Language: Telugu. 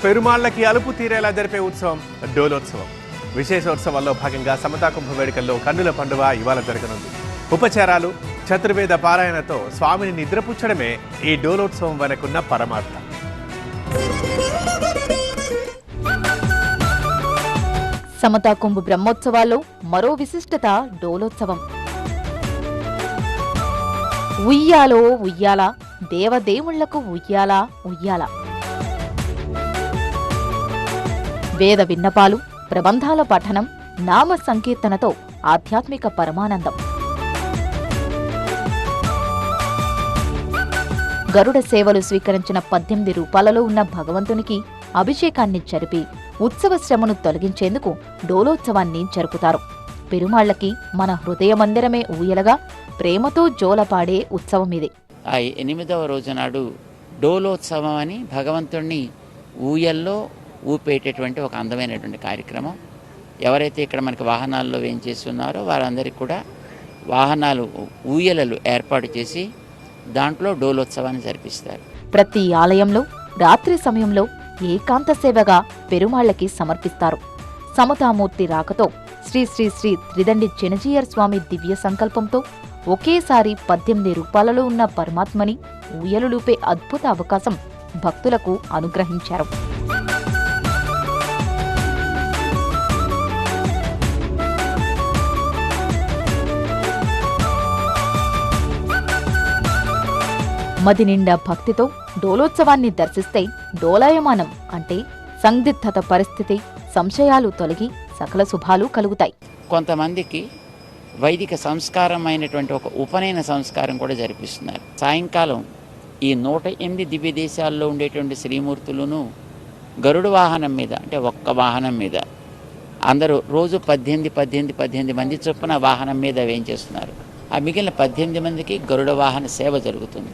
పెరుమాళ్లకి అలుపు తీరేలా జరిపే ఉత్సవం డోలోత్సవం. విశేషోత్సవాల్లో భాగంగా సమతా కుంభ వేడుకల్లో కన్నుల పండుగ ఇవాళ జరగనుంది. ఉపచారాలు, చతుర్వేద పారాయణతో స్వామిని నిద్రపుచ్చడమే ఈ డోలోత్సవం వెనకున్న పరమార్థం. సమతా కుంభ బ్రహ్మోత్సవాల్లో మరో విశిష్టత డోలోత్సవం. ఉయ్యాలో ఉయ్యాల, దేవదేవుళ్లకు ఉయ్యాల ఉయ్యాల. వేద విన్నపాలు, ప్రబంధాల పఠనం, నామ సంకీర్తనతో ఆధ్యాత్మిక పరమానందం. గరుడ సేవలు స్వీకరించిన 18 రూపాలలో ఉన్న భగవంతునికి అభిషేకాన్ని జరిపి ఉత్సవ శ్రమను తొలగించేందుకు డోలోత్సవాన్ని జరుపుతారు. పెరుమాళ్లకి మన హృదయ మందిరమే ఊయలగా ప్రేమతో జోలపాడే ఉత్సవం ఇది. ఆ 8వ రోజు నాడు డోలోత్సవం అని భగవంతుణ్ణి ఊయల్లో ఊపేటటువంటి ఒక అందమైనటువంటి కార్యక్రమం. ఎవరైతే ఇక్కడ మనకి వాహనాల్లో వేయించేస్తున్నారో వారందరికీ కూడా వాహనాలు ఊయలలు ఏర్పాటు చేసి దాంట్లో డోలోత్సవాన్ని జరిపిస్తారు. ప్రతి ఆలయంలో రాత్రి సమయంలో ఏకాంత సేవగా పెరుమాళ్లకి సమర్పిస్తారు. సమతామూర్తి రాకతో శ్రీ శ్రీ శ్రీ త్రిదండి చినజీయర్ స్వామి దివ్య సంకల్పంతో ఒకేసారి 18 రూపాలలో ఉన్న పరమాత్మని ఊయలులూపే అద్భుత అవకాశం భక్తులకు అనుగ్రహించారు. మది నిండా భక్తితో డోలోత్సవాన్ని దర్శిస్తే డోలాయమానం అంటే సందిగ్ధత పరిస్థితి, సంశయాలు తొలగి సకల శుభాలు కలుగుతాయి. కొంతమందికి వైదిక సంస్కారం అయినటువంటి ఒక ఉపనయన సంస్కారం కూడా జరిపిస్తున్నారు. సాయంకాలం ఈ 108 దివ్య దేశాల్లో ఉండేటువంటి శ్రీమూర్తులను గరుడ వాహనం మీద, అంటే ఒక్క వాహనం మీద అందరూ రోజు 18 మంది చొప్పున వాహనం మీద వేయించేస్తున్నారు. ఆ మిగిలిన 18 మందికి గరుడ వాహన సేవ జరుగుతుంది.